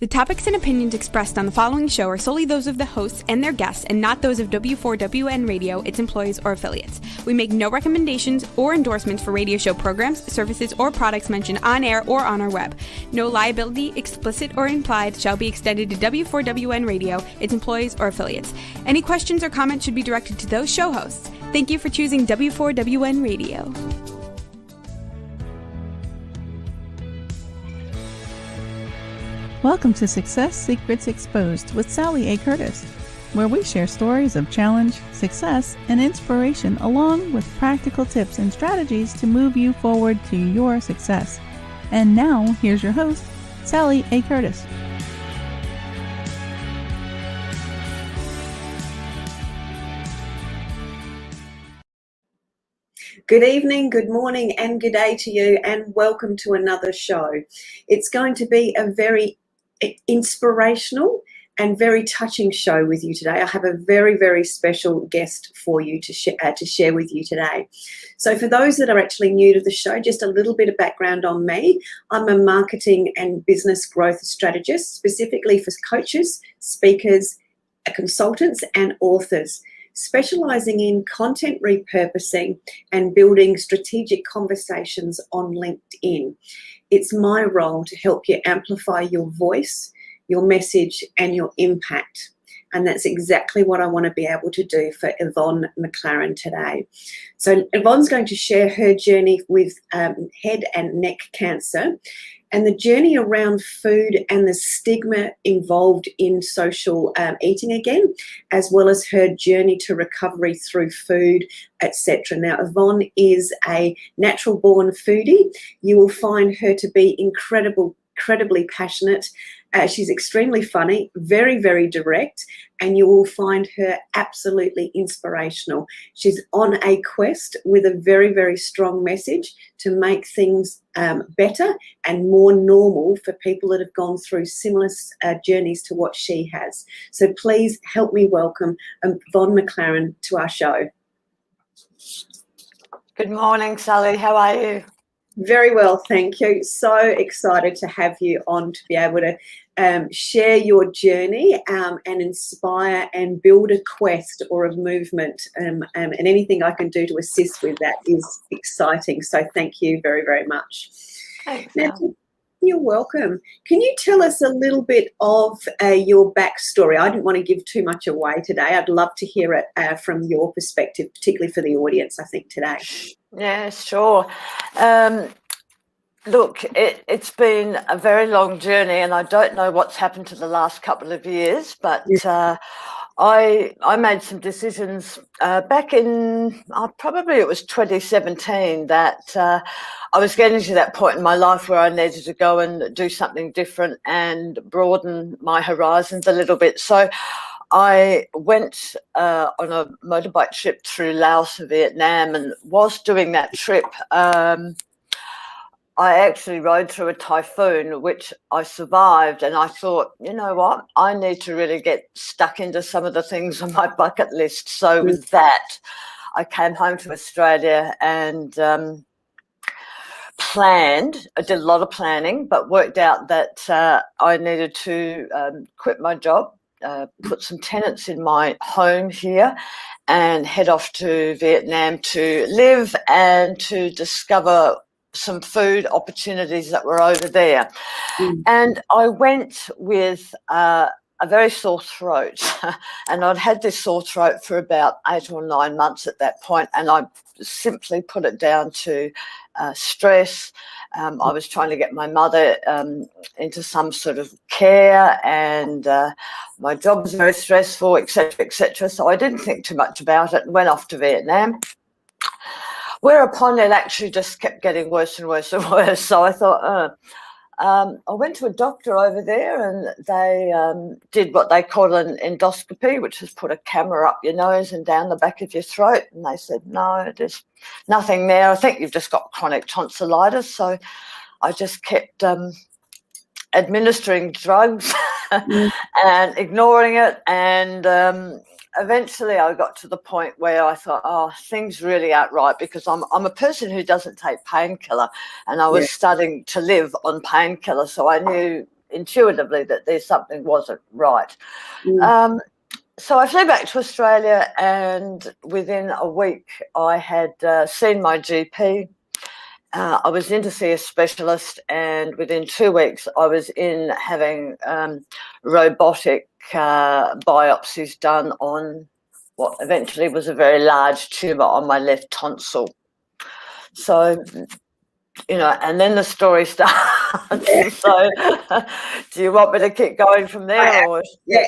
The topics and opinions expressed on the following show are solely those of the hosts and their guests and not those of W4WN Radio, its employees, or affiliates. We make no recommendations or endorsements for radio show programs, services, or products mentioned on air or on our web. No liability, explicit or implied, shall be extended to W4WN Radio, its employees, or affiliates. Any questions or comments should be directed to those show hosts. Thank you for choosing W4WN Radio. Welcome to Success Secrets Exposed with Sally A. Curtis, where we share stories of challenge, success, and inspiration along with practical tips and strategies to move you forward to your success. And now, here's your host, Sally A. Curtis. Good evening, good morning, and good day to you, and welcome to another show. It's going to be a very inspirational and very touching show with you today. I have a very, very special guest for you to share with you today. So for those that are actually new to the show, just a little bit of background on me. I'm a marketing and business growth strategist, specifically for coaches, speakers, consultants, and authors, specializing in content repurposing and building strategic conversations on LinkedIn. It's my role to help you amplify your voice, your message, and your impact. And that's exactly what I want to be able to do for Yvonne McLaren today. So Yvonne's going to share her journey with head and neck cancer and the journey around food and the stigma involved in social eating again, as well as her journey to recovery through food, etc. Now, Yvonne is a natural-born foodie. You will find her to be incredibly passionate. She's extremely funny, very, very direct, and you will find her absolutely inspirational. She's on a quest with a very, very strong message to make things better and more normal for people that have gone through similar journeys to what she has. So please help me welcome Yvonne McLaren to our show. Good morning, Sally. How are you? Very well, thank you. So excited to have you on to be able to share your journey and inspire and build a quest or a movement, and anything I can do to assist with that is exciting. So thank you very, very much. Thanks. Now, you're welcome. Can you tell us a little bit of your backstory? I didn't want to give too much away today. I'd love to hear it from your perspective, particularly for the audience, I think, today. Yeah, sure. Look, it's been a very long journey, and I don't know what's happened to the last couple of years, but I made some decisions back in, probably it was 2017, that I was getting to that point in my life where I needed to go and do something different and broaden my horizons a little bit. So I went on a motorbike trip through Laos and Vietnam, and whilst doing that trip, I actually rode through a typhoon, which I survived, and I thought, you know what, I need to really get stuck into some of the things on my bucket list. So with that, I came home to Australia and planned. I did a lot of planning, but worked out that I needed to quit my job, put some tenants in my home here, and head off to Vietnam to live and to discover some food opportunities that were over there. And I went with a very sore throat, and I'd had this sore throat for about 8 or 9 months at that point, and I simply put it down to stress. I was trying to get my mother into some sort of care, and my job was very stressful, etc., etc. So I didn't think too much about it and went off to Vietnam. Whereupon it actually just kept getting worse and worse and worse. So I thought, I went to a doctor over there, and they did what they call an endoscopy, which is put a camera up your nose and down the back of your throat. And they said, no, there's nothing there. I think you've just got chronic tonsillitis. So I just kept administering drugs and ignoring it. And eventually I got to the point where I thought, oh, things really aren't right, because I'm a person who doesn't take painkiller, and I was starting to live on painkiller. So I knew intuitively that there's something wasn't right. Mm. So I flew back to Australia, and within a week I had seen my GP. I was in to see a specialist, and within 2 weeks I was in having robotic biopsies done on what eventually was a very large tumour on my left tonsil. So, you know, and then the story starts. Yeah. So, do you want me to keep going from there? Or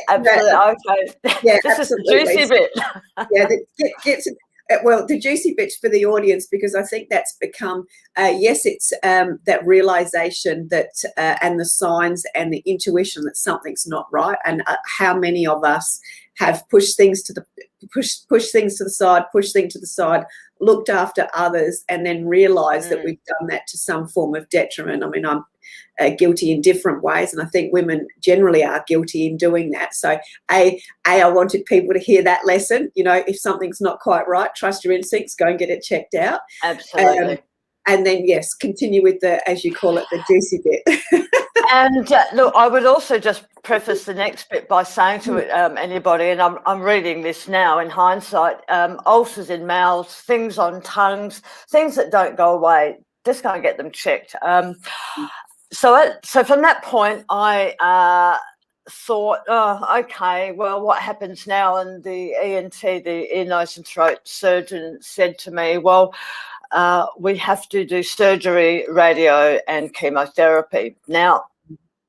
absolutely. Okay. Yeah, This absolutely. is the juicy bit. Yeah, well, the juicy bits for the audience, because I think that's become, yes, it's that realization that and the signs and the intuition that something's not right, and how many of us have pushed things to the side, looked after others, and then realized that we've done that to some form of detriment. I mean, I'm guilty in different ways, and I think women generally are guilty in doing that. So I wanted people to hear that lesson. You know, if something's not quite right, trust your instincts, go and get it checked out. Absolutely. And then, yes, continue with the, as you call it, the juicy bit. And look, I would also just preface the next bit by saying to anybody, and I'm reading this now in hindsight, ulcers in mouths, things on tongues, things that don't go away, just go and get them checked. So from that point, I thought, oh, okay, well, what happens now? And the ENT, the ear, nose and throat surgeon, said to me, well, we have to do surgery, radio and chemotherapy. Now,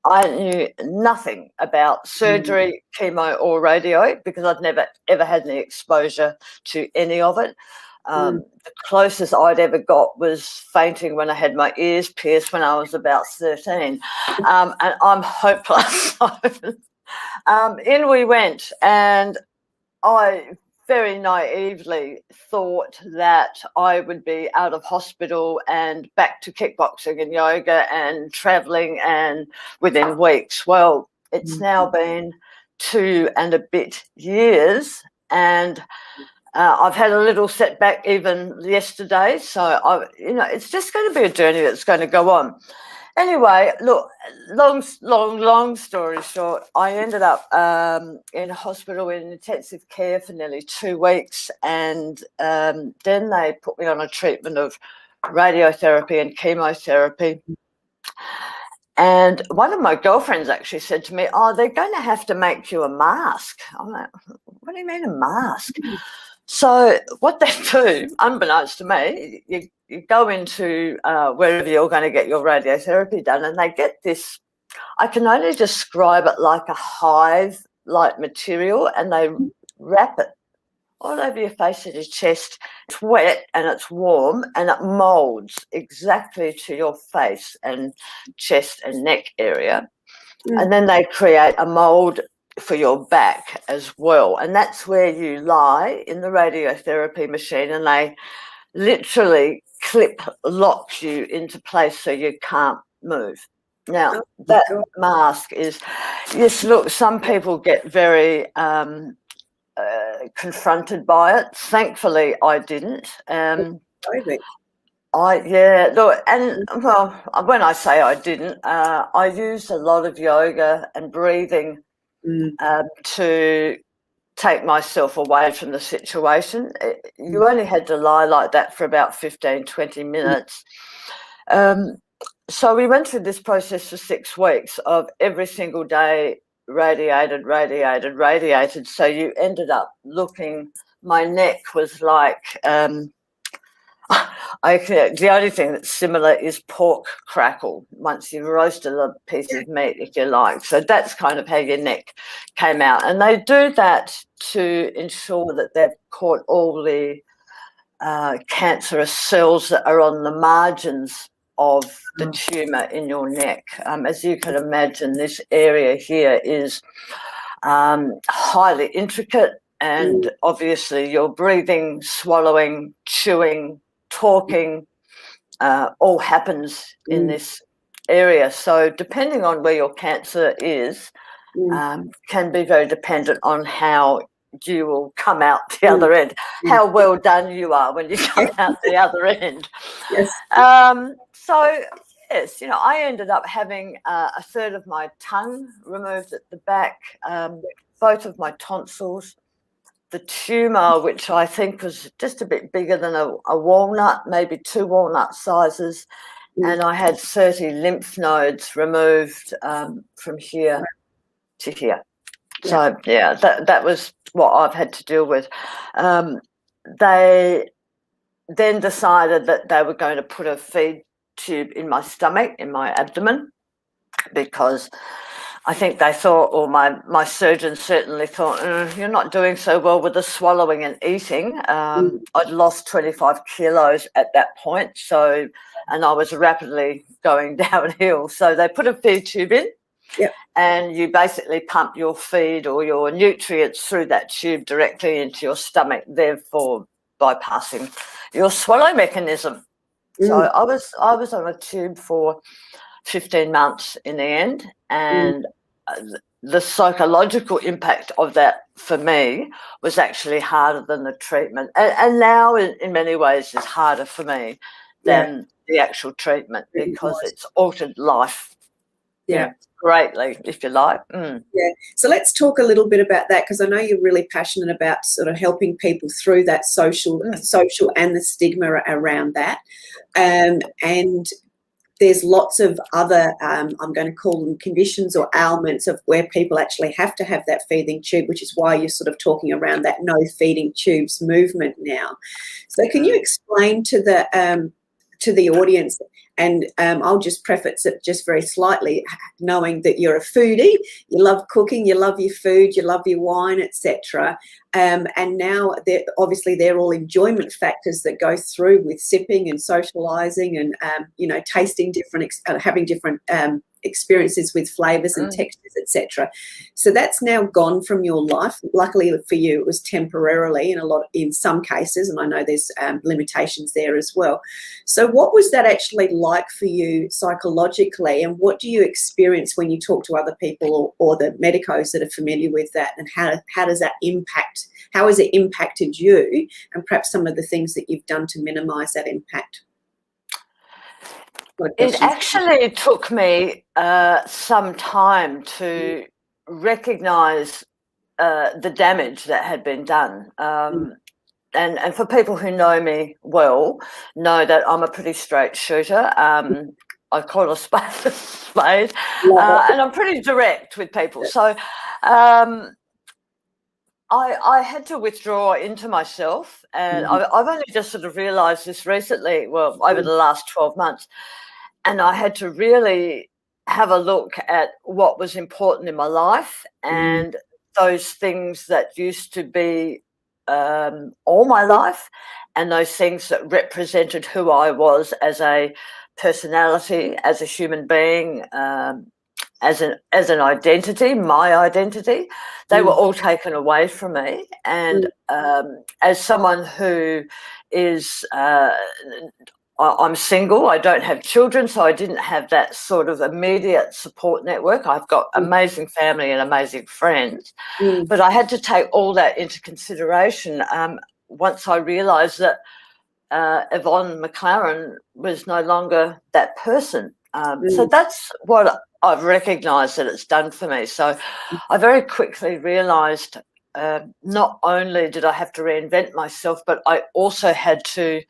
I knew nothing about surgery, chemo or radio, because I'd never, ever had any exposure to any of it. The closest I'd ever got was fainting when I had my ears pierced when I was about 13. And I'm hopeless. In we went, and I very naively thought that I would be out of hospital and back to kickboxing and yoga and travelling and within weeks. Well, it's now been 2 and a bit years, and I've had a little setback even yesterday. So, it's just going to be a journey that's going to go on. Anyway, look, long story short, I ended up in hospital in intensive care for nearly 2 weeks, and then they put me on a treatment of radiotherapy and chemotherapy. And one of my girlfriends actually said to me, oh, they're going to have to make you a mask. I'm like, what do you mean a mask? So what they do, unbeknownst to me, you go into wherever you're going to get your radiotherapy done, and they get this, I can only describe it like a hive-like material, and they wrap it all over your face and your chest. It's wet and it's warm, and it moulds exactly to your face and chest and neck area. And then they create a mould for your back as well, and that's where you lie in the radiotherapy machine, and they literally lock you into place so you can't move. Now, that mask is, yes, look, some people get very confronted by it. Thankfully, I didn't. Look, and well, when I say I didn't, I used a lot of yoga and breathing to take myself away from the situation. You only had to lie like that for about 15, 20 minutes. So we went through this process for 6 weeks of every single day radiated. So you ended up looking, my neck was like, the only thing that's similar is pork crackle once you've roasted a piece of meat, if you like. So that's kind of how your neck came out. And they do that to ensure that they've caught all the cancerous cells that are on the margins of the tumour in your neck. As you can imagine, this area here is highly intricate, and obviously your breathing, swallowing, chewing, talking all happens in this area. So depending on where your cancer is, can be very dependent on how you will come out the other end, how well done you are when you come out the other end. Yes. So yes, I ended up having a third of my tongue removed at the back, both of my tonsils, the tumour, which I think was just a bit bigger than a walnut, maybe 2 walnut sizes, and I had 30 lymph nodes removed from here to here. So, yeah, that was what I've had to deal with. They then decided that they were going to put a feed tube in my stomach, in my abdomen, because I think they thought, or my surgeon certainly thought, you're not doing so well with the swallowing and eating. I'd lost 25 kilos at that point, and I was rapidly going downhill. So they put a feed tube in, and you basically pump your feed or your nutrients through that tube directly into your stomach, therefore bypassing your swallow mechanism. So I was on a tube for 15 months in the end, and the psychological impact of that for me was actually harder than the treatment, and now in many ways is harder for me than the actual treatment, because it's altered life greatly, if you like. So let's talk a little bit about that, because I know you're really passionate about sort of helping people through that social and the stigma around that, and there's lots of other, I'm going to call them conditions or ailments, of where people actually have to have that feeding tube, which is why you're sort of talking around that no feeding tubes movement now. So can you explain to the audience, and I'll just preface it just very slightly, knowing that you're a foodie, you love cooking, you love your food, you love your wine, etc. And now they're all enjoyment factors that go through with sipping and socialising and tasting different, having different experiences with flavours and textures, etc. So that's now gone from your life. Luckily for you, it was temporarily in some cases, and I know there's limitations there as well. So what was that actually like for you psychologically, and what do you experience when you talk to other people or the medicos that are familiar with that, and how does that impact? How has it impacted you, and perhaps some of the things that you've done to minimise that impact? It actually took me some time to recognise the damage that had been done. And for people who know me well, know that I'm a pretty straight shooter. I call a spade a spade, and I'm pretty direct with people. So I had to withdraw into myself, and I've only just sort of realised this recently, well, over the last 12 months, and I had to really have a look at what was important in my life, and those things that used to be all my life, and those things that represented who I was as a personality, as a human being, as an identity, my identity. They were all taken away from me. And as someone who is, I'm single, I don't have children, so I didn't have that sort of immediate support network. I've got amazing family and amazing friends, but I had to take all that into consideration once I realised that Yvonne McLaren was no longer that person. So that's what I've recognised that it's done for me. So I very quickly realised not only did I have to reinvent myself, but I also had to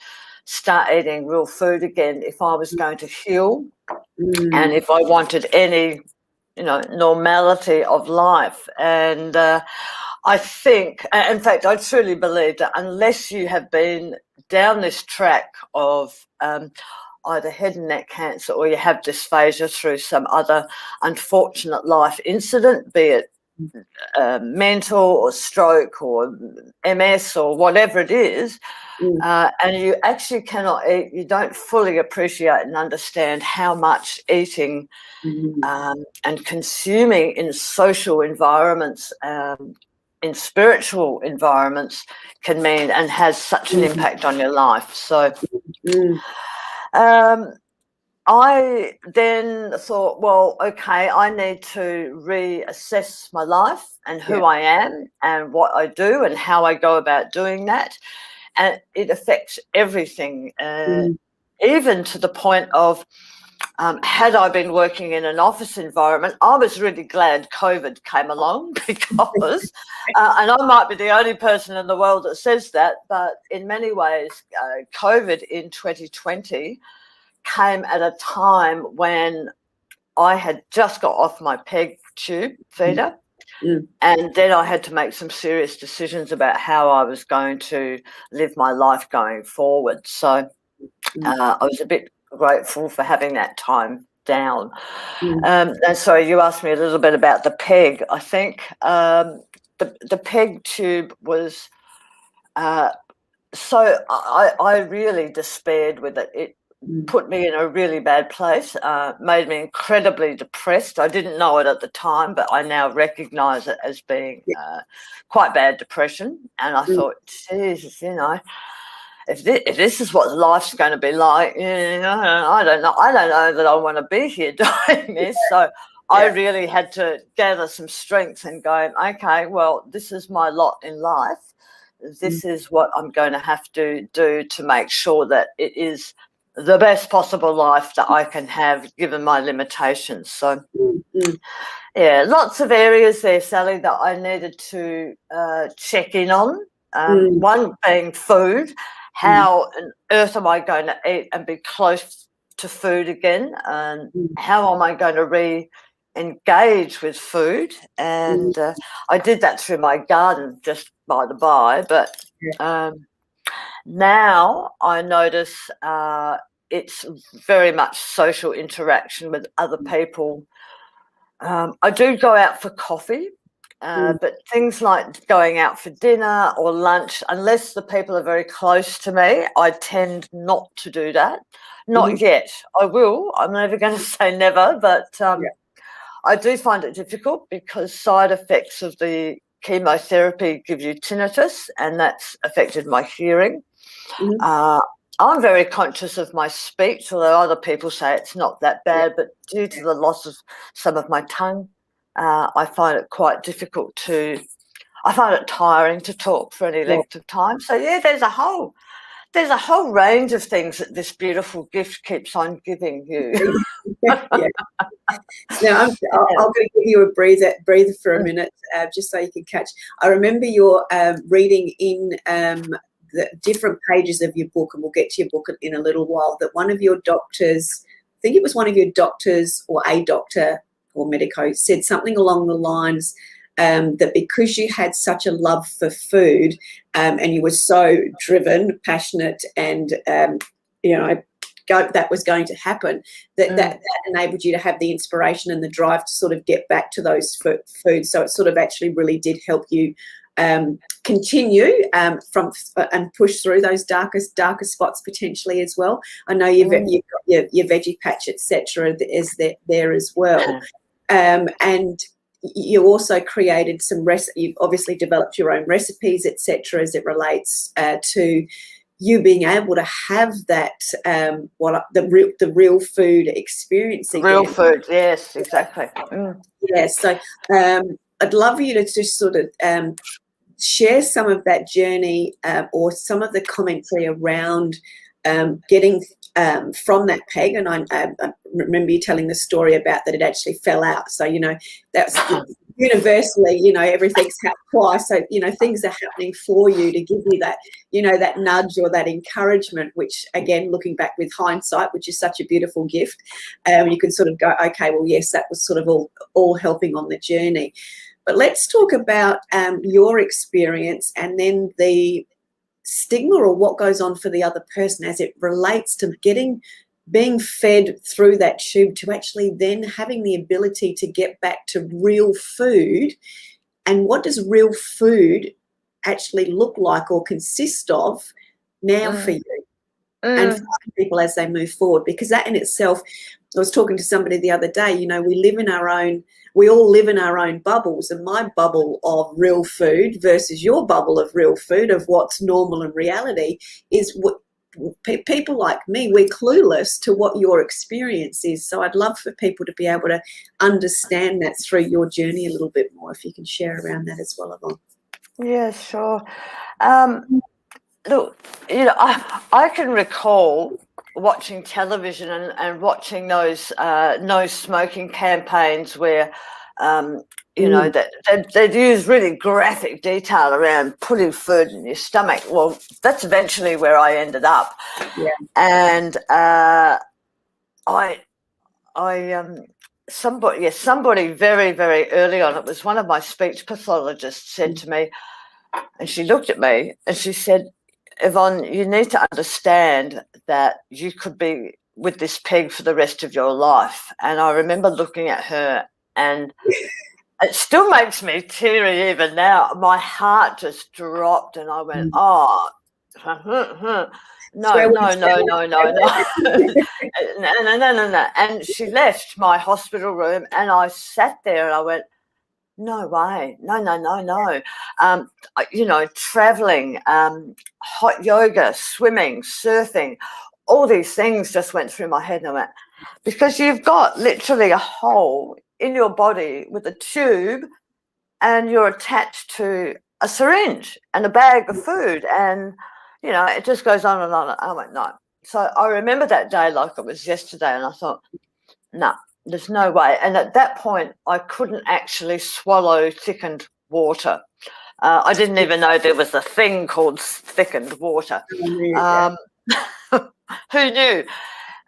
start eating real food again if I was going to heal and if I wanted any, normality of life. And I think, in fact, I truly believe that unless you have been down this track of either head and neck cancer or you have dysphagia through some other unfortunate life incident, be it mental or stroke or MS or whatever it is, and you actually cannot eat, you don't fully appreciate and understand how much eating and consuming in social environments, in spiritual environments can mean, and has such an impact on your life. So I then thought, well, okay, I need to reassess my life and who I am and what I do and how I go about doing that. And it affects everything, even to the point of Had I been working in an office environment, I was really glad COVID came along because, and I might be the only person in the world that says that, but in many ways, COVID in 2020 came at a time when I had just got off my PEG tube feeder. And then I had to make some serious decisions about how I was going to live my life going forward. So I was a bit grateful for having that time down. And so you asked me a little bit about the PEG. I think the PEG tube was so I really despaired with it. It put me in a really bad place, made me incredibly depressed. I didn't know it at the time, but I now recognise it as being quite bad depression. And I thought, Jesus, you know, if this is what life's going to be like, you know, I don't know that I want to be here doing this. So I really had to gather some strength and go, okay, well, this is my lot in life. This is what I'm going to have to do to make sure that it is the best possible life that I can have given my limitations. So, yeah, lots of areas there, Sally, that I needed to check in on. One being food. How on earth am I going to eat and be close to food again? And how am I going to re-engage with food? And I did that through my garden, just by the by. But now I notice it's very much social interaction with other people. I do go out for coffee. But things like going out for dinner or lunch, unless the people are very close to me, I tend not to do that. Not yet. I will. I'm never going to say never, but I do find it difficult because side effects of the chemotherapy give you tinnitus, and that's affected my hearing. I'm very conscious of my speech, although other people say it's not that bad, but due to the loss of some of my tongue, I find it quite difficult I find it tiring to talk for any length of time. So, yeah, there's a whole range of things that this beautiful gift keeps on giving you. Now, I'm going to give you a breather for a minute, just so you can catch. I remember your reading in the different pages of your book, and we'll get to your book in a little while, that one of your doctors, I think it was one of your doctors or a doctor or medico, said something along the lines that because you had such a love for food and you were so driven, passionate, and that was going to happen, that enabled you to have the inspiration and the drive to sort of get back to those foods. So it sort of actually really did help you continue from and push through those darker spots potentially as well. I know you've got your veggie patch, etc. is there as well. And you also created some you've obviously developed your own recipes, etc., as it relates to you being able to have that the real food experience again. Real food, yes, exactly. Yes, so I'd love you to just sort of share some of that journey or some of the commentary around getting from that PEG. And I remember you telling the story about that it actually fell out. So, that's universally, everything's happened twice. So, things are happening for you to give you that, that nudge or that encouragement, which, again, looking back with hindsight, which is such a beautiful gift, you can sort of go, okay, well, yes, that was sort of all helping on the journey. But let's talk about your experience and then the stigma or what goes on for the other person as it relates to being fed through that tube to actually then having the ability to get back to real food. And what does real food actually look like or consist of now for you and for people as they move forward? Because that in itself, I was talking to somebody the other day, we all live in our own bubbles, and my bubble of real food versus your bubble of real food, of what's normal and reality, is what people like me, we're clueless to what your experience is. So I'd love for people to be able to understand that through your journey a little bit more, if you can share around that as well, Yvonne. Yeah, sure. Look, I can recall watching television and watching those no smoking campaigns where, that they'd use really graphic detail around putting food in your stomach. Well, that's eventually where I ended up. Yeah. And somebody very, very early on, it was one of my speech pathologists, said to me, and she looked at me and she said, Yvonne, you need to understand that you could be with this peg for the rest of your life. And I remember looking at her, and it still makes me teary even now. My heart just dropped and I went, oh, no. No. And she left my hospital room and I sat there and I went, no way, no. Traveling, hot yoga, swimming, surfing, all these things just went through my head and I went, because you've got literally a hole in your body with a tube and you're attached to a syringe and a bag of food and, it just goes on and on. I went, no. So I remember that day like it was yesterday and I thought, no. There's no way. And at that point, I couldn't actually swallow thickened water. I didn't even know there was a thing called thickened water. Who knew?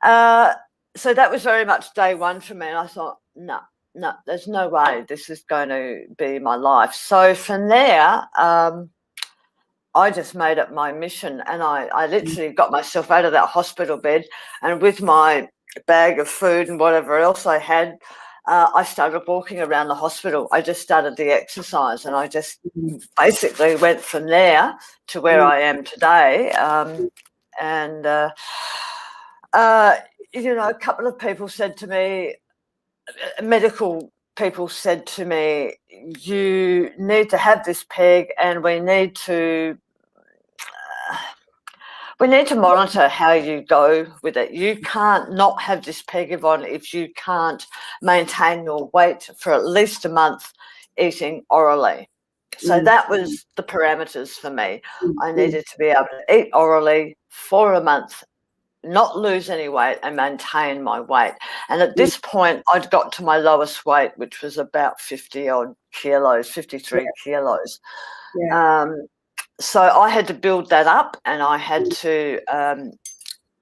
So that was very much day one for me. And I thought, no, there's no way this is going to be my life. So from there, I just made it my mission. And I literally got myself out of that hospital bed and with my bag of food and whatever else I had, I started walking around the hospital. I just started the exercise and I just basically went from there to where I am today. A couple of people said to me, medical people said to me, you need to have this peg and we need to monitor how you go with it. You can't not have this peg, Yvonne, if you can't maintain your weight for at least a month eating orally. So that was the parameters for me. I needed to be able to eat orally for a month, not lose any weight and maintain my weight. And at this point, I'd got to my lowest weight, which was about 53 kilos. Yeah. So I had to build that up and I had to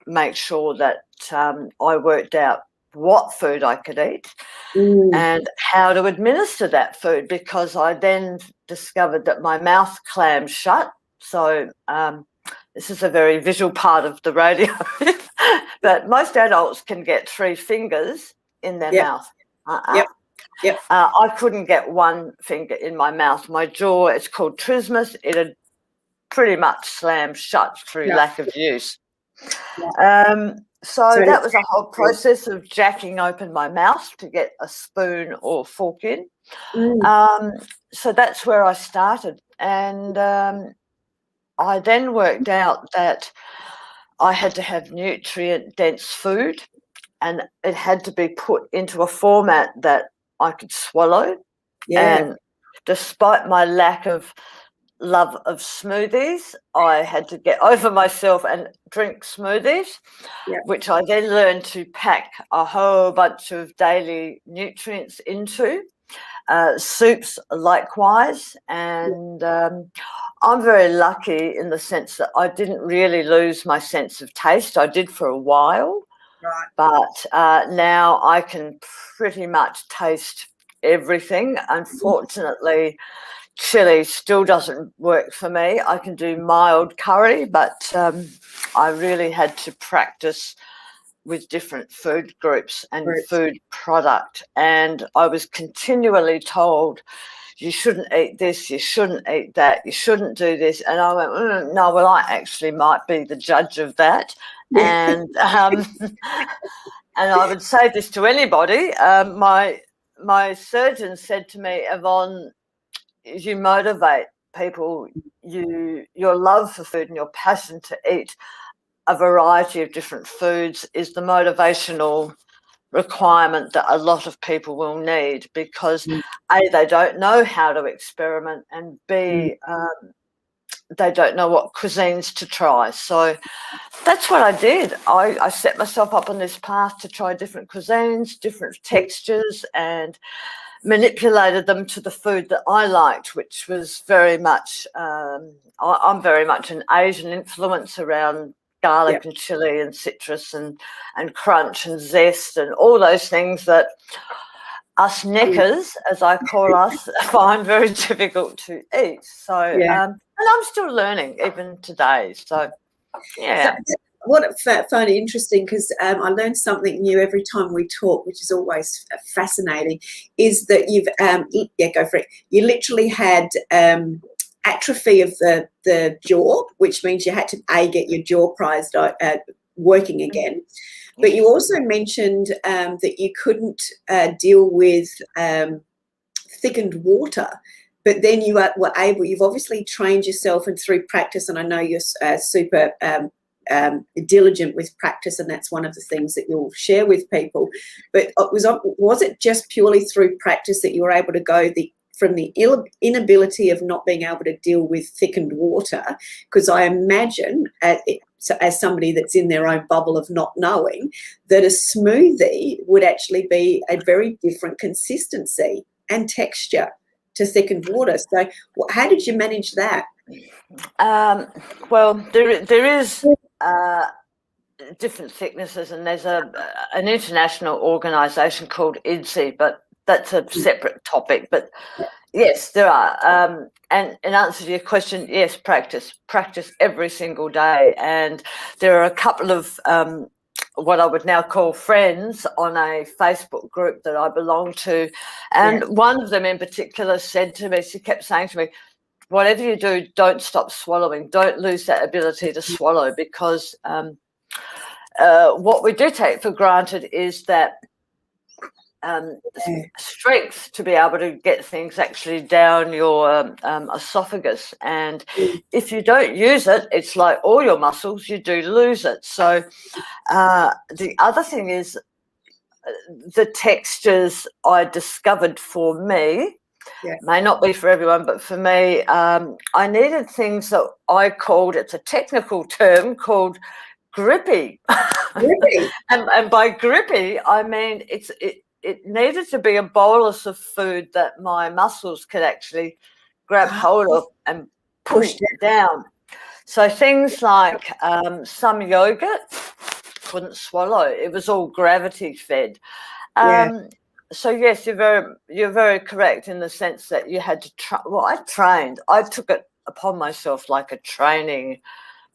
make sure that I worked out what food I could eat and how to administer that food, because I then discovered that my mouth clams shut. So this is a very visual part of the radio, but most adults can get 3 fingers in their mouth. I couldn't get 1 finger in my mouth. My jaw, it's called trismus. It had pretty much slammed shut through lack of use. So that was a whole process of jacking open my mouth to get a spoon or fork in. So that's where I started. And I then worked out that I had to have nutrient-dense food and it had to be put into a format that I could swallow. And despite my lack of love of smoothies, I had to get over myself and drink smoothies, which I then learned to pack a whole bunch of daily nutrients into. Soups likewise. And I'm very lucky in the sense that I didn't really lose my sense of taste. I did for a while, but now I can pretty much taste everything. Unfortunately, chili still doesn't work for me. I can do mild curry, but I really had to practice with different food groups and food product. And I was continually told, you shouldn't eat this, you shouldn't eat that, you shouldn't do this. And I went, no, well, I actually might be the judge of that. And and I would say this to anybody. My surgeon said to me, Yvonne, you motivate people, your love for food and your passion to eat a variety of different foods is the motivational requirement that a lot of people will need, because A, they don't know how to experiment, and B, they don't know what cuisines to try. So that's what I did. I set myself up on this path to try different cuisines, different textures, and manipulated them to the food that I liked, which was very much, I'm very much an Asian influence around garlic and chili and citrus and crunch and zest and all those things that us neckers, as I call us, find very difficult to eat. So, and I'm still learning even today. So, yeah. So, what I find interesting, because I learn something new every time we talk, which is always fascinating, is that you've, go for it. You literally had atrophy of the jaw, which means you had to get your jaw prized working again. But you also mentioned that you couldn't deal with thickened water. But then you were able. You've obviously trained yourself, and through practice, and I know you're super diligent with practice, and that's one of the things that you'll share with people. But was it just purely through practice that you were able to go from the inability of not being able to deal with thickened water? Because I imagine, as somebody that's in their own bubble of not knowing, that a smoothie would actually be a very different consistency and texture to thickened water. So how did you manage that? Well, there is different thicknesses, and there's an international organisation called IDSI, but that's a separate topic. But yes, there are. And in answer to your question, yes, practice every single day. And there are a couple of what I would now call friends on a Facebook group that I belong to. And one of them in particular said to me, she kept saying to me, whatever you do, don't stop swallowing. Don't lose that ability to swallow, because what we do take for granted is that strength to be able to get things actually down your esophagus. And if you don't use it, it's like all your muscles, you do lose it. So the other thing is the textures I discovered for me, may not be for everyone, but for me, I needed things that I called, it's a technical term called grippy. and by grippy, I mean it needed to be a bolus of food that my muscles could actually grab hold of and push it down. So things like some yogurt, couldn't swallow. It was all gravity fed. So yes, you're very correct in the sense that you had to try. Well, I took it upon myself like a training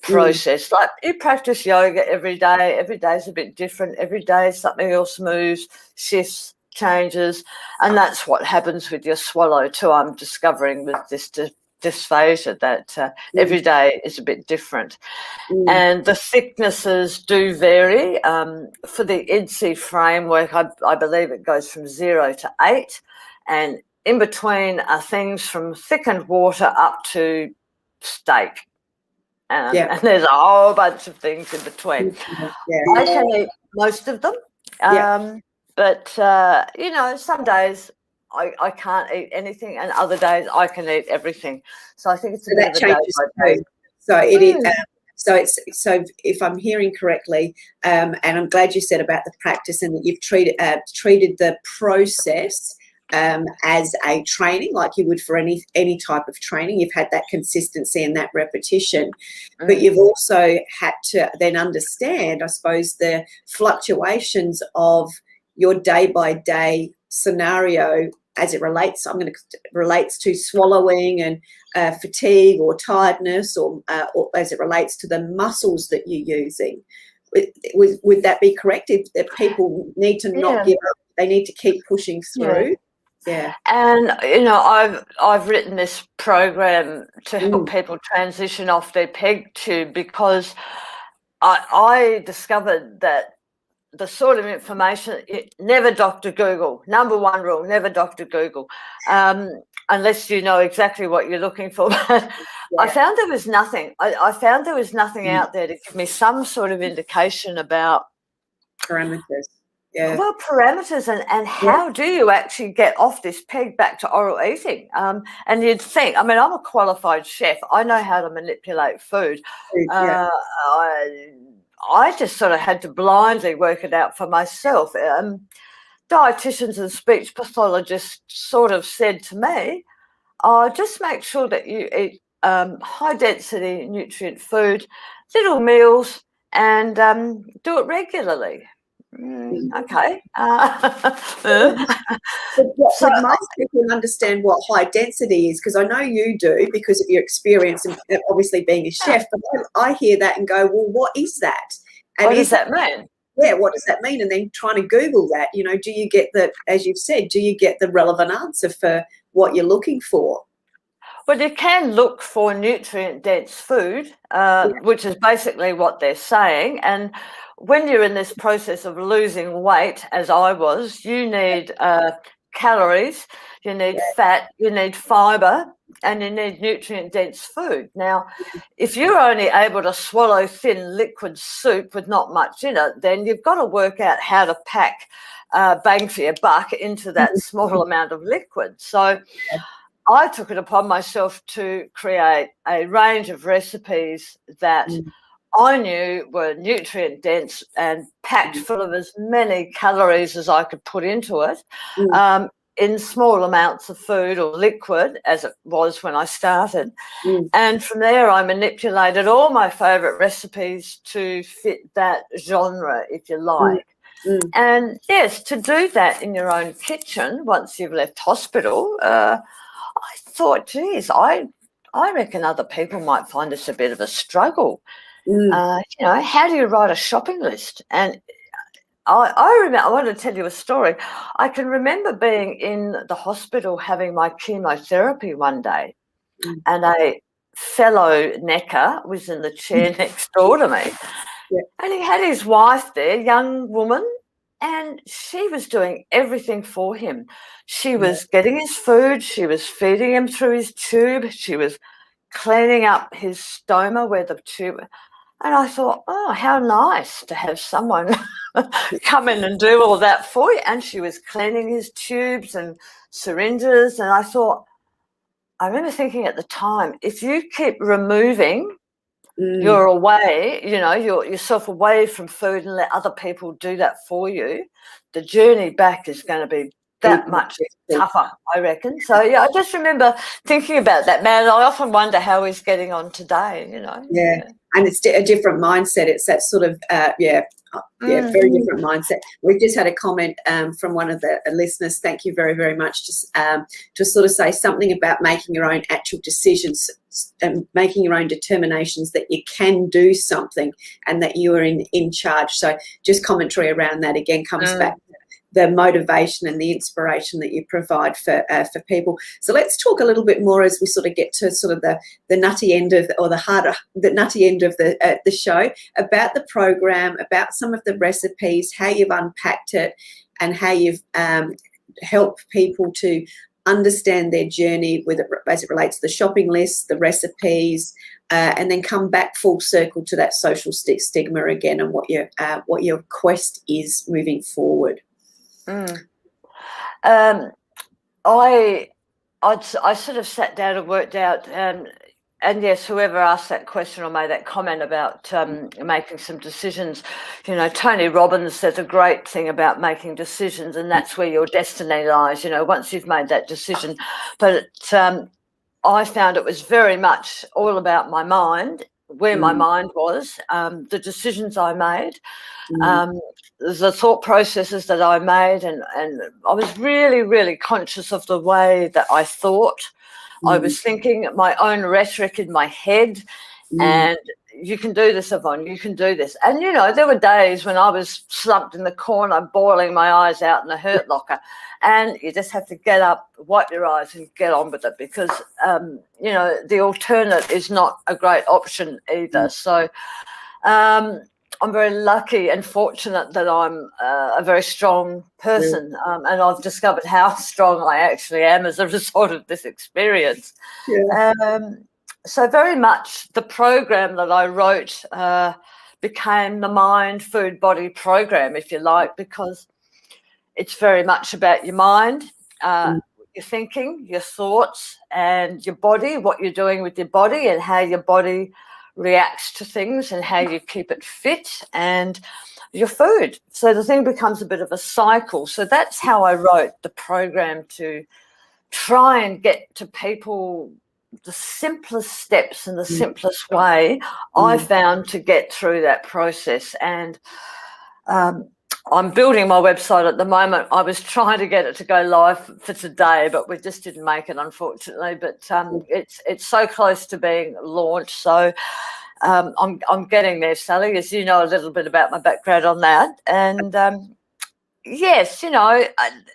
process. Like you practice yoga every day. Every day is a bit different. Every day something else moves, shifts, changes, and that's what happens with your swallow too. I'm discovering with this dysphagia that every day is a bit different, and the thicknesses do vary. For the IDSI framework, I believe it goes from 0 to 8, and in between are things from thickened water up to steak. And there's a whole bunch of things in between. I can eat most of them, but some days I can't eat anything, and other days I can eat everything. So I think it's a bit of a day by day. So it is. So if I'm hearing correctly, and I'm glad you said about the practice and that you've treated the process as a training, like you would for any type of training. You've had that consistency and that repetition, but you've also had to then understand, I suppose, the fluctuations of your day-by-day scenario as it relates to swallowing and fatigue or tiredness, or as it relates to the muscles that you're using. Would that be correct? That people need to not give up, they need to keep pushing through. And I've written this program to help people transition off their peg tube, because I discovered that the sort of information, never Dr. Google. Number one rule, never Dr. Google, unless you know exactly what you're looking for. But I found there was nothing. I found there was nothing out there to give me some sort of indication about parameters. Yeah. Well, parameters and how do you actually get off this peg back to oral eating? And you'd think, I mean, I'm a qualified chef. I know how to manipulate food. Yeah. I just sort of had to blindly work it out for myself. Dietitians and speech pathologists sort of said to me, just make sure that you eat high density nutrient food, little meals, and do it regularly. Okay. But most people understand what high density is, because I know you do because of your experience and obviously being a chef. But I hear that and go, well, what is that? And what does that mean? Yeah, what does that mean? And then trying to Google that, do you get as you've said, do you get the relevant answer for what you're looking for? Well, you can look for nutrient-dense food, which is basically what they're saying. And when you're in this process of losing weight, as I was, you need calories, you need fat, you need fibre, and you need nutrient-dense food. Now, if you're only able to swallow thin liquid soup with not much in it, then you've got to work out how to pack bang for your buck into that small amount of liquid. So I took it upon myself to create a range of recipes that I knew were nutrient dense and packed full of as many calories as I could put into it in small amounts of food or liquid, as it was when I started. And from there, I manipulated all my favourite recipes to fit that genre, if you like. And yes, to do that in your own kitchen once you've left hospital, I thought, geez, I reckon other people might find this a bit of a struggle. How do you write a shopping list? And I remember, I want to tell you a story. I can remember being in the hospital having my chemotherapy one day, and a fellow necker was in the chair next door to me, and he had his wife there, young woman, and she was doing everything for him. She was getting his food, she was feeding him through his tube, she was cleaning up his stoma where the tube. And I thought, oh, how nice to have someone come in and do all that for you. And she was cleaning his tubes and syringes. And I remember thinking at the time, if you keep removing you're away, yourself away from food and let other people do that for you, the journey back is going to be that much tougher, I reckon. So, I just remember thinking about that man. I often wonder how he's getting on today, Yeah, and it's a different mindset. It's that sort of, very different mindset. We've just had a comment from one of the listeners. Thank you very, very much. Just sort of say something about making your own actual decisions and making your own determinations that you can do something and that you are in charge. So just commentary around that again comes back to the motivation and the inspiration that you provide for people. So let's talk a little bit more as we sort of get to sort of the nutty end of the nutty end of the show, about the program, about some of the recipes, how you've unpacked it, and how you've helped people to understand their journey as it relates to the shopping list, the recipes, and then come back full circle to that social stigma again, and what your quest is moving forward. I sort of sat down and worked out, and yes, whoever asked that question or made that comment about making some decisions, Tony Robbins says a great thing about making decisions, and that's where your destiny lies, once you've made that decision. But I found it was very much all about my mind, where my mind was, the decisions I made, the thought processes that I made, and I was really, really conscious of the way that I thought. I was thinking my own rhetoric in my head, and you can do this, Yvonne, you can do this. And, there were days when I was slumped in the corner, bawling my eyes out in the hurt locker, and you just have to get up, wipe your eyes and get on with it, because, the alternate is not a great option either. So I'm very lucky and fortunate that I'm a very strong person, and I've discovered how strong I actually am as a result of this experience. So very much the program that I wrote became the Mind, Food, Body program, if you like, because it's very much about your mind, your thinking, your thoughts, and your body, what you're doing with your body and how your body reacts to things and how you keep it fit, and your food. So the thing becomes a bit of a cycle. So that's how I wrote the program, to try and get to people the simplest steps and the simplest way I found to get through that process. And I'm building my website at the moment. I was trying to get it to go live for today, but we just didn't make it, unfortunately. But it's so close to being launched. So I'm getting there, Sally, as you know a little bit about my background on that. And yes, you know,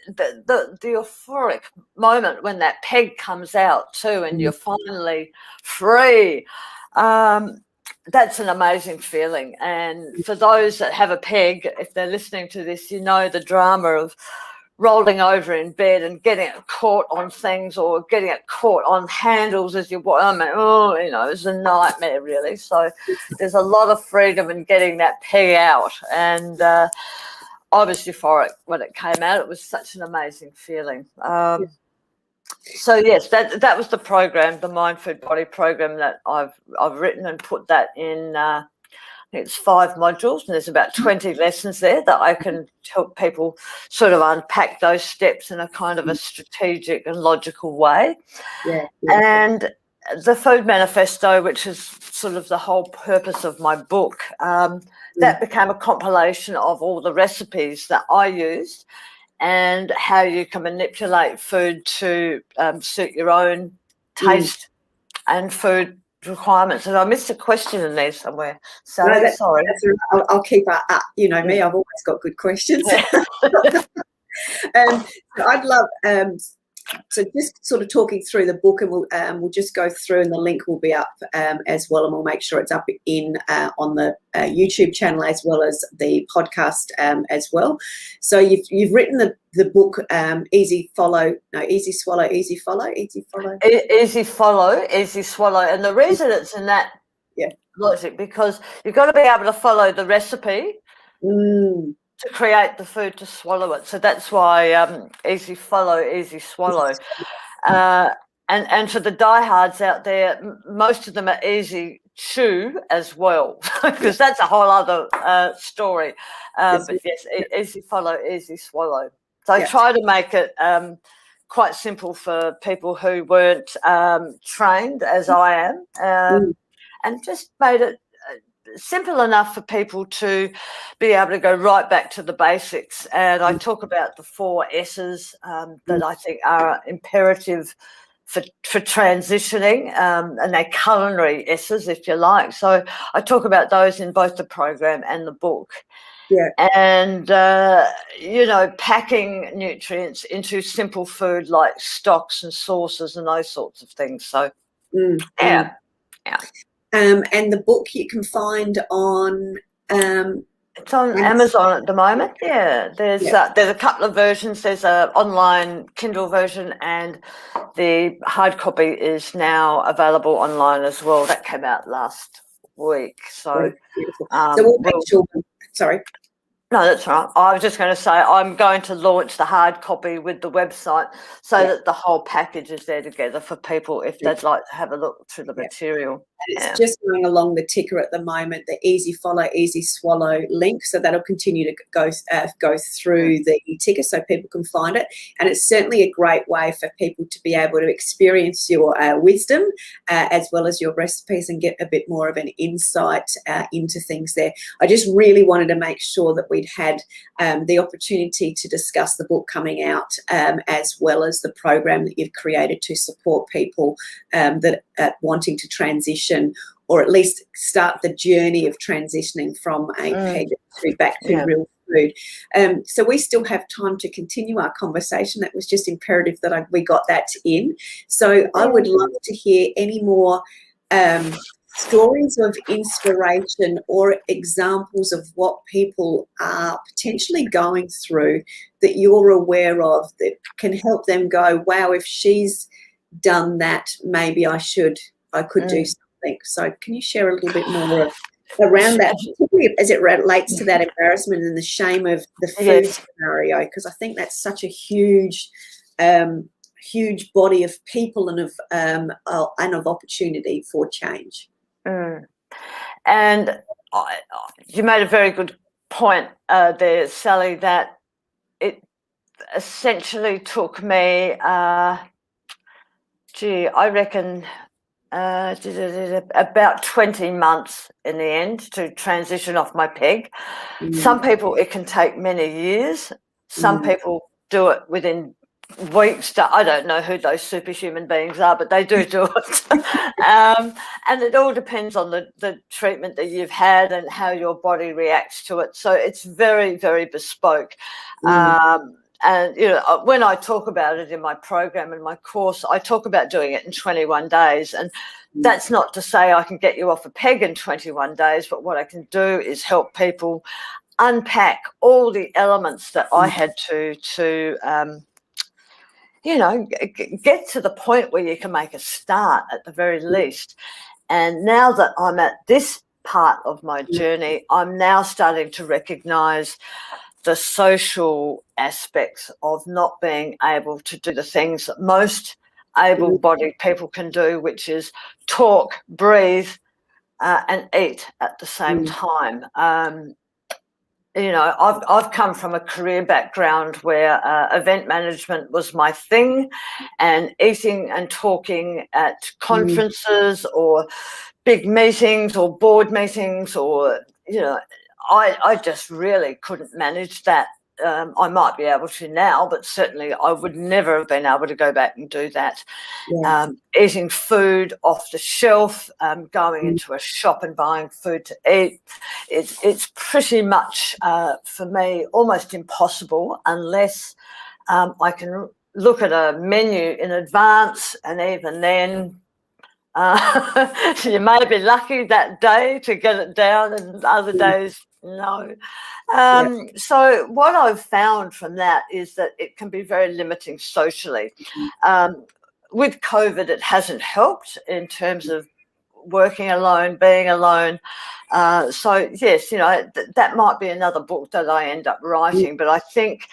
the euphoric moment when that peg comes out too, and you're finally free. That's an amazing feeling. And for those that have a peg, if they're listening to this, you know the drama of rolling over in bed and getting it caught on things, or getting it caught on handles as you walk. I mean, you know, it's a nightmare, really. So there's a lot of freedom in getting that peg out. And I was euphoric when it came out. It was such an amazing feeling. So yes, that was the program, the Mind Food Body program that I've written and put that in. I think it's 5 modules, and there's about 20 lessons there that I can help people sort of unpack those steps in a kind of a strategic and logical way. And the Food Manifesto, which is sort of the whole purpose of my book, that became a compilation of all the recipes that I used, and how you can manipulate food to suit your own taste and food requirements. And I missed a question in there somewhere. So no, sorry. I'll keep up. You know me, I've always got good questions. I'd love so just sort of talking through the book, and we'll just go through, and the link will be up as well, and we'll make sure it's up in on the YouTube channel as well as the podcast as well. So you've written the book Easy Swallow, Easy Swallow, Easy Follow. And the reason it's in that logic, because you've got to be able to follow the recipe to create the food to swallow it. So that's why easy follow, easy swallow. And for the diehards out there, most of them are easy chew as well, because that's a whole other story. But yes, easy follow, easy swallow. So I try to make it quite simple for people who weren't trained as I am, and just made it simple enough for people to be able to go right back to the basics. And I talk about the 4 S's that I think are imperative for transitioning, and they're culinary S's, if you like. So I talk about those in both the program and the book. And, you know, packing nutrients into simple food like stocks and sauces and those sorts of things. So, yeah. And the book you can find on it's on Amazon at the moment. There's a couple of versions. There's an online Kindle version, and the hard copy is now available online as well. That came out last week. So we'll make sure. Sorry. No, that's right. I was just going to say I'm going to launch the hard copy with the website, so that the whole package is there together for people if they'd like to have a look through the material. It's just going along the ticker at the moment, the Easy Follow, Easy Swallow link. So that'll continue to go through the ticker so people can find it. And it's certainly a great way for people to be able to experience your wisdom as well as your recipes, and get a bit more of an insight into things there. I just really wanted to make sure that we'd had the opportunity to discuss the book coming out as well as the program that you've created to support people that are wanting to transition, or at least start the journey of transitioning from a peg to back to real food. So we still have time to continue our conversation. That was just imperative that we got that in. So I would love to hear any more stories of inspiration or examples of what people are potentially going through that you're aware of that can help them go, wow, if she's done that, maybe I could do something. So can you share a little bit more of around that, particularly as it relates to that embarrassment and the shame of the food scenario, because I think that's such a huge body of people and of opportunity for change. And you made a very good point there, Sally, that it essentially took me, I reckon about 20 months in the end to transition off my peg. Some people, it can take many years. Some people do it within weeks. I don't know who those superhuman beings are, but they do it. And it all depends on the treatment that you've had and how your body reacts to it. So it's very, very bespoke. And, you know, when I talk about it in my program and my course, I talk about doing it in 21 days. And that's not to say I can get you off a peg in 21 days, but what I can do is help people unpack all the elements that I had to you know, get to the point where you can make a start at the very least. And now that I'm at this part of my journey, I'm now starting to recognise the social aspects of not being able to do the things that most able-bodied people can do, which is talk, breathe, and eat at the same time. You know, I've come from a career background where event management was my thing, and eating and talking at conferences or big meetings or board meetings, or, you know, I just really couldn't manage that. I might be able to now, but certainly I would never have been able to go back and do that. Eating food off the shelf, going into a shop and buying food to eat, it's pretty much, for me, almost impossible unless I can look at a menu in advance, and even then, you may be lucky that day to get it down, and other days, no. So what I've found from that is that it can be very limiting socially. With COVID, it hasn't helped in terms of working alone, being alone. So, yes, you know, that might be another book that I end up writing, but I think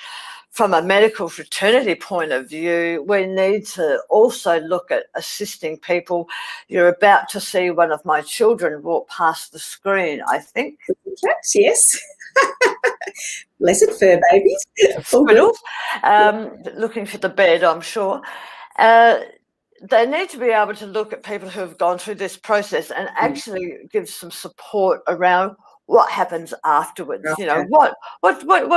from a medical fraternity point of view, we need to also look at assisting people. You're about to see one of my children walk past the screen, I think. Cats, yes. Blessed fur babies. Squiddles, looking for the bed, I'm sure. They need to be able to look at people who have gone through this process and actually give some support around what happens afterwards. You know, what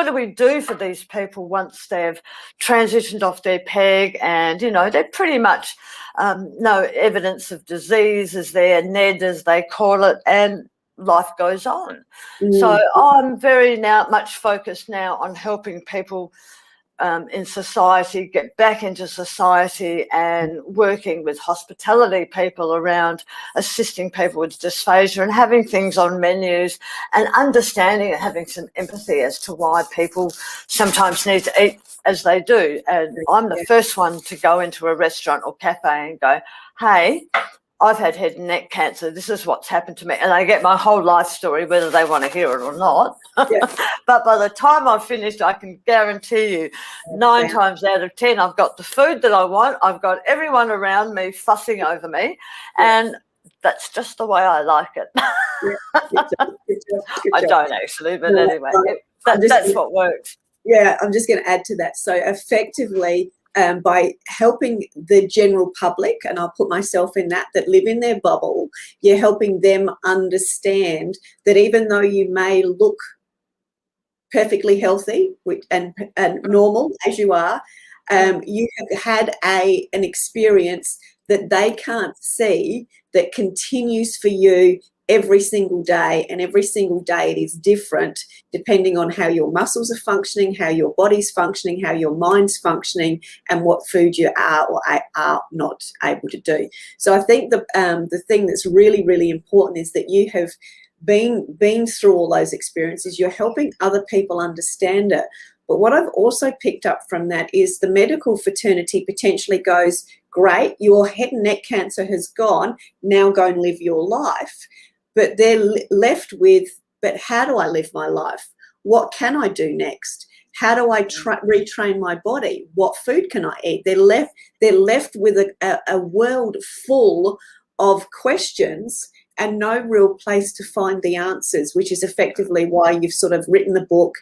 do we do for these people once they've transitioned off their peg, and, you know, they're pretty much no evidence of disease is there, NED as they call it, and life goes on. So I'm very much focused now on helping people in society get back into society, and working with hospitality people around assisting people with dysphagia and having things on menus, and understanding and having some empathy as to why people sometimes need to eat as they do. And I'm the first one to go into a restaurant or cafe and go, hey, I've had head and neck cancer. This is what's happened to me. And I get my whole life story, whether they want to hear it or not. But by the time I've finished, I can guarantee you 9 times out of 10, I've got the food that I want. I've got everyone around me fussing over me. And that's just the way I like it. I don't actually, but anyway, that's what works. Yeah, I'm just going to add to that. So effectively, by helping the general public, and I'll put myself in that live in their bubble, you're helping them understand that even though you may look perfectly healthy and normal as you are, you have had an experience that they can't see that continues for you every single day, and every single day it is different depending on how your muscles are functioning, how your body's functioning, how your mind's functioning, and what food you are or are not able to do. So I think the thing that's really, really important is that you have been through all those experiences. You're helping other people understand it. But what I've also picked up from that is the medical fraternity potentially goes, great, your head and neck cancer has gone, now go and live your life. but they're left with, but how do I live my life? What can I do next? How do I retrain my body? What food can I eat? They're left with a world full of questions and no real place to find the answers, which is effectively why you've sort of written the book,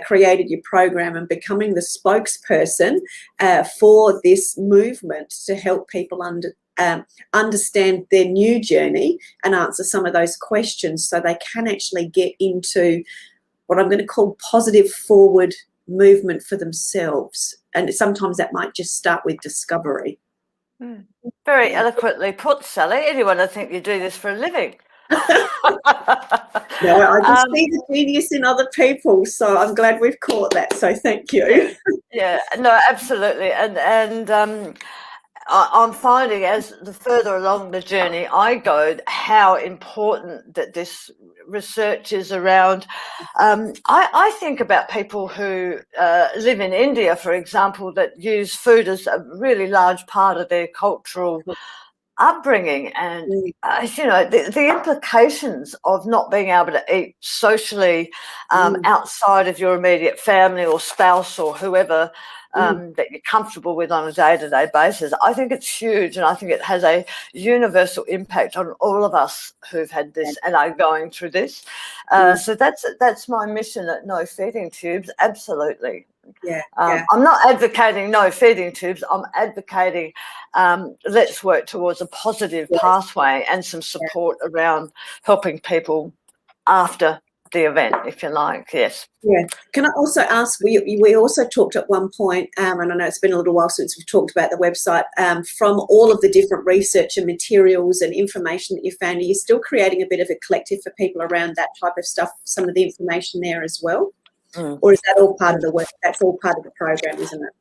created your program, and becoming the spokesperson for this movement to help people understand their new journey and answer some of those questions so they can actually get into what I'm going to call positive forward movement for themselves. And sometimes that might just start with discovery. Very eloquently put, Sally. Anyone would think you do this for a living. No, I just see the genius in other people, so I'm glad we've caught that. So thank you. Yeah, no, absolutely. And I'm finding as the further along the journey I go, how important that this research is around. I think about people who live in India, for example, that use food as a really large part of their cultural upbringing, and the implications of not being able to eat socially outside of your immediate family or spouse or whoever that you're comfortable with on a day-to-day basis. I think it's huge, and I think it has a universal impact on all of us who've had this and are going through this. So that's my mission at No Feeding Tubes. Absolutely. I'm not advocating no feeding tubes. I'm advocating let's work towards a positive pathway and some support around helping people after the event, if you like. Yes. Yeah. Can I also ask, we also talked at one point, and I know it's been a little while since we've talked about the website, from all of the different research and materials and information that you found, are you still creating a bit of a collective for people around that type of stuff, some of the information there as well? Or is that all part of the work? That's all part of the program, isn't it?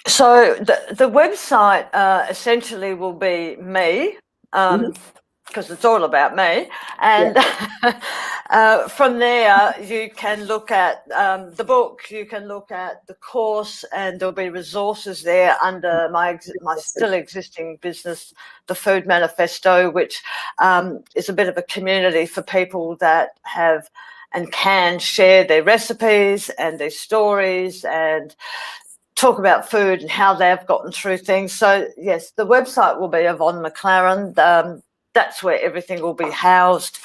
So the website essentially will be me, because it's all about me. And from there, you can look at the book, you can look at the course, and there'll be resources there under my still existing business, the Food Manifesto, which is a bit of a community for people that have and can share their recipes and their stories and talk about food and how they've gotten through things. So, yes, the website will be Yvonne McLaren. That's where everything will be housed.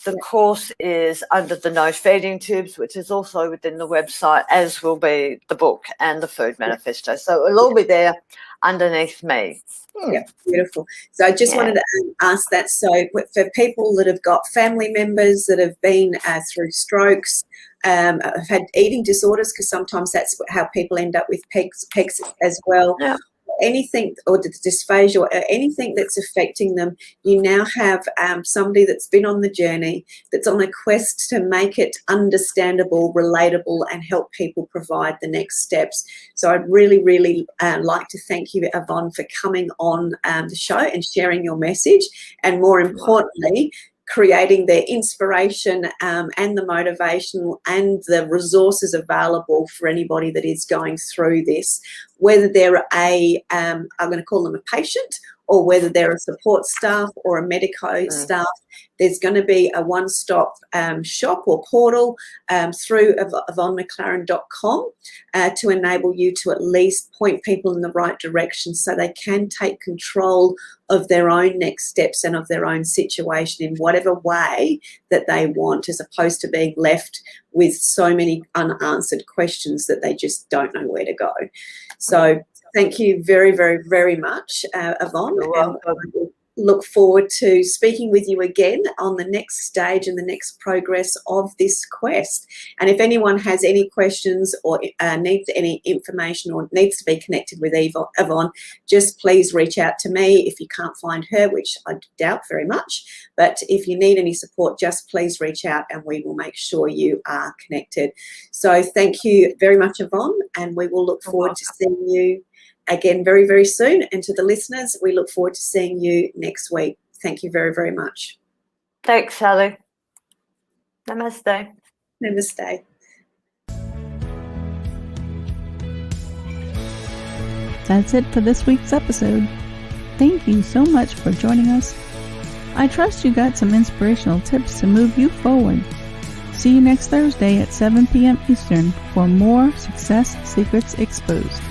The course is under the No Feeding Tubes, which is also within the website, as will be the book and the Food Manifesto. So it'll all be there underneath me. Yeah, beautiful. So I just wanted to ask that. So for people that have got family members that have been through strokes, have had eating disorders, because sometimes that's how people end up with PEGs as well. Yeah. Anything, or the dysphagia, or anything that's affecting them, you now have somebody that's been on the journey, that's on a quest to make it understandable, relatable, and help people provide the next steps. So I'd really, really like to thank you, Yvonne, for coming on the show and sharing your message, and more importantly, creating the inspiration and the motivation and the resources available for anybody that is going through this, whether they're I'm going to call them a patient, or whether they're a support staff or a medico staff. There's going to be a one-stop shop or portal through YvonneMcLaren.com to enable you to at least point people in the right direction so they can take control of their own next steps and of their own situation in whatever way that they want, as opposed to being left with so many unanswered questions that they just don't know where to go. So thank you very, very, very much, Yvonne. You're welcome. Look forward to speaking with you again on the next stage and the next progress of this quest. And if anyone has any questions or needs any information or needs to be connected with Yvonne, just please reach out to me if you can't find her, which I doubt very much. But if you need any support, just please reach out and we will make sure you are connected. So thank you very much, Yvonne, and we will look forward to seeing you again very, very soon. And to the listeners, we look forward to seeing you next week. Thank you very, very much. Thanks, Sally. Namaste. Namaste. That's it for this week's episode. Thank you so much for joining us. I trust you got some inspirational tips to move you forward. See you next Thursday at 7 p.m. Eastern for more Success Secrets Exposed.